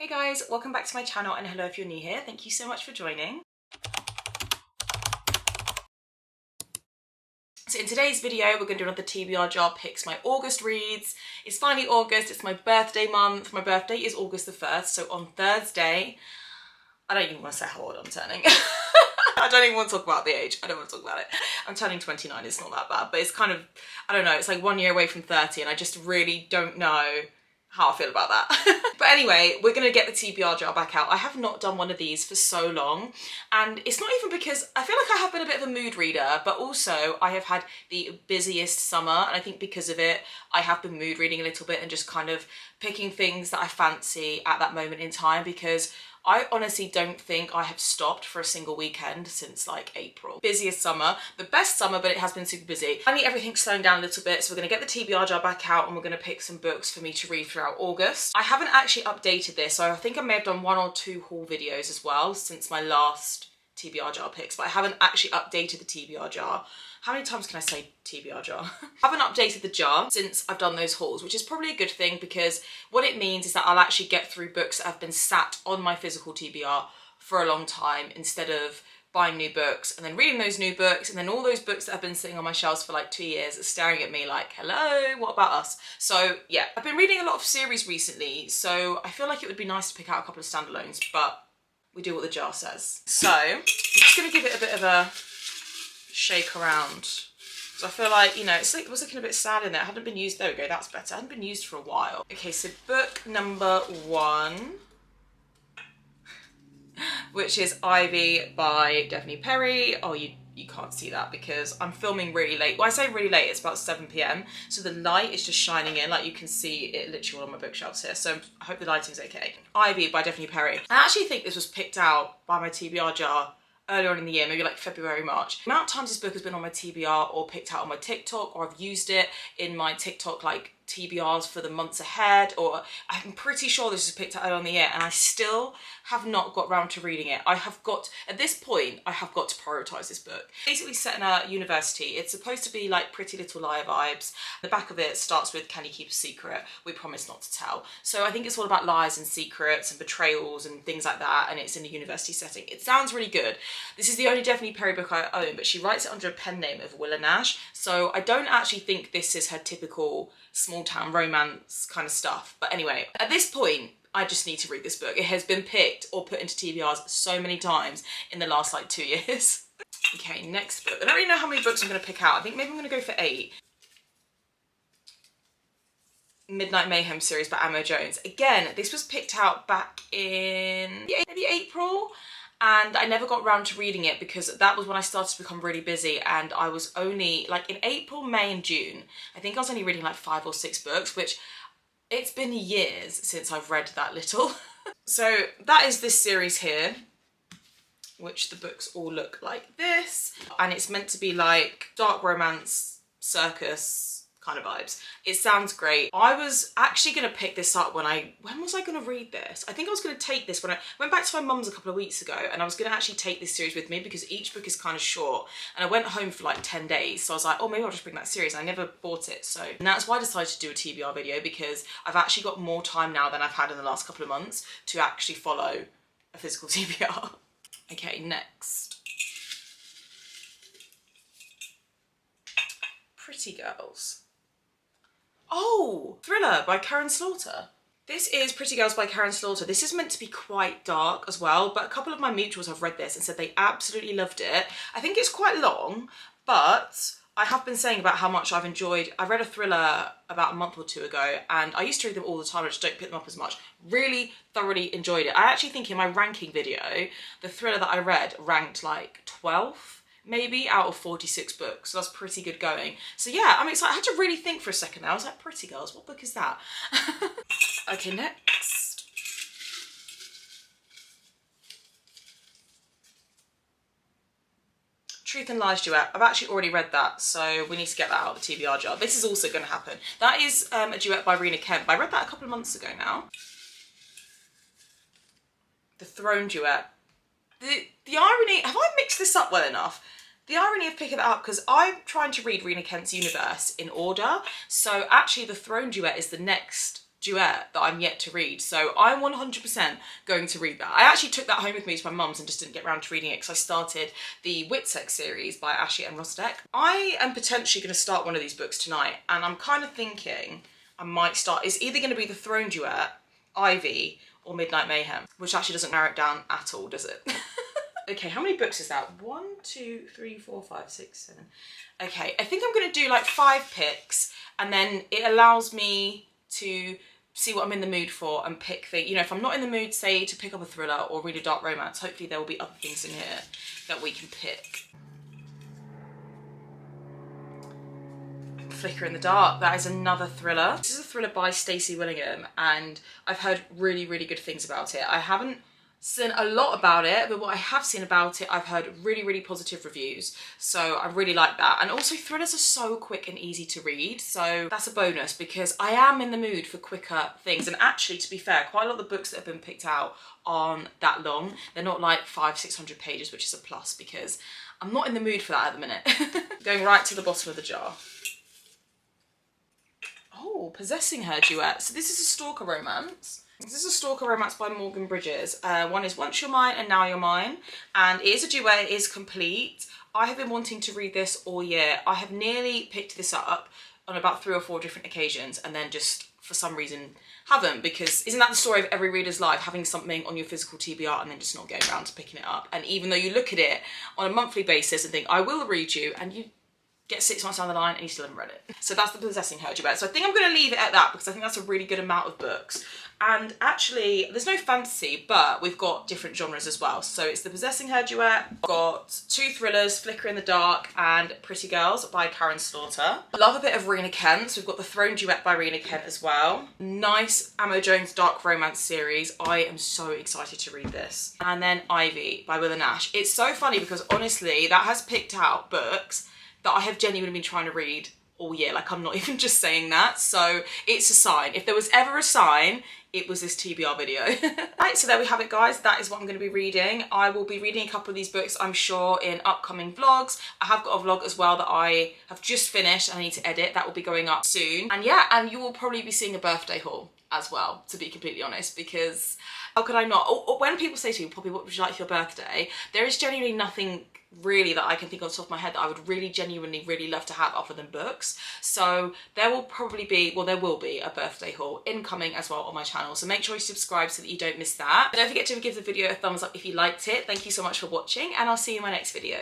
Hey guys, welcome back to my channel and hello if you're new here. Thank you so much for joining. So in today's video, we're going to do another TBR jar picks my August reads. It's finally August, it's my birthday month. My birthday is August the 1st, so on Thursday, I don't even want to say how old I'm turning. I don't even want to talk about the age. I don't want to talk about it. I'm turning 29, it's not that bad, but it's kind of, I don't know, it's like 1 year away from 30 and I just really don't know how I feel about that. But anyway, we're gonna get the TBR jar back out. I have not done one of these for so long, and it's not even because I feel like I have been a bit of a mood reader, but also I have had the busiest summer, and I think because of it, I have been mood reading a little bit and just kind of picking things that I fancy at that moment in time, because I honestly don't think I have stopped for a single weekend since like April. Busiest summer, the best summer, but it has been super busy. Finally, everything's slowing down a little bit, so we're gonna get the TBR jar back out and we're gonna pick some books for me to read throughout August. I haven't actually updated this, so I think I may have done 1 or 2 haul videos as well since my last TBR jar picks, but I haven't actually updated the TBR jar. How many times can I say TBR jar? I haven't updated the jar since I've done those hauls, which is probably a good thing because what it means is that I'll actually get through books that have been sat on my physical TBR for a long time instead of buying new books and then reading those new books and then all those books that have been sitting on my shelves for like 2 years are staring at me like, hello, what about us? So yeah, I've been reading a lot of series recently, so I feel like it would be nice to pick out a couple of standalones, but we do what the jar says. So I'm just gonna give it a bit of a shake around. So I feel like, you know, it was looking a bit sad in there. It hadn't been used. There we go, that's better. It hadn't been used for a while. Okay, so book number 1, which is Ivy by Devney Perry. Oh, you can't see that because I'm filming really late. Well, I say really late, it's about 7 PM. So the light is just shining in, like you can see it literally on my bookshelves here. So I hope the lighting's okay. Ivy by Devney Perry. I actually think this was picked out by my TBR jar earlier on in the year, maybe like February, March. The amount of times this book has been on my TBR or picked out on my TikTok, or I've used it in my TikTok like TBRs for the months ahead, or I'm pretty sure this was picked out earlier on the year and I still have not got round to reading it. At this point, I have got to prioritise this book. Basically set in a university. It's supposed to be like Pretty Little Liar vibes. The back of it starts with, can you keep a secret? We promise not to tell. So I think it's all about lies and secrets and betrayals and things like that, and it's in a university setting. It sounds really good. This is the only Devney Perry book I own, but she writes it under a pen name of Willa Nash, so I don't actually think this is her typical small town romance kind of stuff. But anyway, at this point, I just need to read this book. It has been picked or put into TBRs so many times in the last like 2 years. Okay, next book. I don't really know how many books I'm going to pick out. I think maybe I'm going to go for 8. Midnight Mayhem series by Amo Jones. Again, this was picked out back in maybe April, and I never got round to reading it because that was when I started to become really busy, and I was only like in April, May and June, I think I was only reading like 5 or 6 books, which it's been years since I've read that little. So that is this series here, which the books all look like this, and it's meant to be like dark romance, circus kind of vibes. It sounds great. I was actually going to pick this up when was I going to read this? I think I was going to take this when I went back to my mum's a couple of weeks ago, and I was going to actually take this series with me because each book is kind of short, and I went home for like 10 days, so I was like, oh, maybe I'll just bring that series. I never bought it, so and that's why I decided to do a TBR video, because I've actually got more time now than I've had in the last couple of months to actually follow a physical TBR. Okay, next. Pretty Girls. Oh, Thriller by Karen Slaughter. This is Pretty Girls by Karen Slaughter. This is meant to be quite dark as well, but a couple of my mutuals have read this and said they absolutely loved it. I think it's quite long, but I have been saying about how much I've enjoyed. I read a thriller about a month or 2 ago, and I used to read them all the time, I just don't pick them up as much. Really thoroughly enjoyed it. I actually think in my ranking video, the thriller that I read ranked like 12th. Maybe out of 46 books, so that's pretty good going. So yeah, I'm excited. I had to really think for a second there. I was like, Pretty Girls, what book is that? Okay, next. Truth and Lies duet. I've actually already read that, so we need to get that out of the TBR jar. This is also going to happen. That is a duet by Rena Kemp. I read that a couple of months ago now. The Throne duet. The irony, have I mixed this up well enough? The irony of picking it up, because I'm trying to read Rena Kemp's universe in order, so actually the Throne duet is the next duet that I'm yet to read, so I'm 100% going to read that. I actually took that home with me to my mum's and just didn't get around to reading it because I started the Witsex series by Ashley and Rostek. I am potentially going to start one of these books tonight, and I'm kind of thinking I might start, it's either going to be the Throne Duet, Ivy, or Midnight Mayhem, which actually doesn't narrow it down at all, does it? Okay, how many books is that? 1, 2, 3, 4, 5, 6, 7. Okay, I think I'm going to do like 5 picks, and then it allows me to see what I'm in the mood for and pick things. You know, if I'm not in the mood, say, to pick up a thriller or read a dark romance, hopefully there will be other things in here that we can pick. Flicker in the Dark, that is another thriller. This is a thriller by Stacey Willingham, and I've heard really, really good things about it. I haven't seen a lot about it, but what I have seen about it, I've heard really, really positive reviews, so I really like that. And also thrillers are so quick and easy to read, so that's a bonus because I am in the mood for quicker things. And actually, to be fair, quite a lot of the books that have been picked out aren't that long. They're not like 500-600 pages, which is a plus because I'm not in the mood for that at the minute. Going right to the bottom of the jar. Oh, Possessing Her duet. So this is a stalker romance. This is a stalker romance by Morgan Bridges. One is Once You're Mine and Now You're Mine. And it is a duet, it is complete. I have been wanting to read this all year. I have nearly picked this up on about 3 or 4 different occasions and then just for some reason haven't, because isn't that the story of every reader's life, having something on your physical TBR and then just not getting around to picking it up? And even though you look at it on a monthly basis and think, I will read you, and you get 6 months down the line and you still haven't read it. So that's the Possessing Her duet. So I think I'm going to leave it at that because I think that's a really good amount of books. And actually, there's no fantasy, but we've got different genres as well. So it's the Possessing Her duet. We've got 2 thrillers, Flicker in the Dark and Pretty Girls by Karen Slaughter. Love a bit of Rena Kent. So we've got the Throne duet by Rena Kent as well. Nice Amo Jones dark romance series. I am so excited to read this. And then Ivy by Willa Nash. It's so funny because honestly, that has picked out books that I have genuinely been trying to read all year. Like, I'm not even just saying that. So it's a sign. If there was ever a sign, it was this TBR video. Right, so there we have it, guys. That is what I'm going to be reading. I will be reading a couple of these books, I'm sure, in upcoming vlogs. I have got a vlog as well that I have just finished and I need to edit. That will be going up soon. And yeah, and you will probably be seeing a birthday haul as well, to be completely honest, because how could I not? Or when people say to me, Poppy, what would you like for your birthday? There is genuinely nothing really that I can think of off the top of my head that I would really genuinely really love to have other than books. So there will probably be, well, there will be a birthday haul incoming as well on my channel. So make sure you subscribe so that you don't miss that. Don't forget to give the video a thumbs up if you liked it. Thank you so much for watching, and I'll see you in my next video.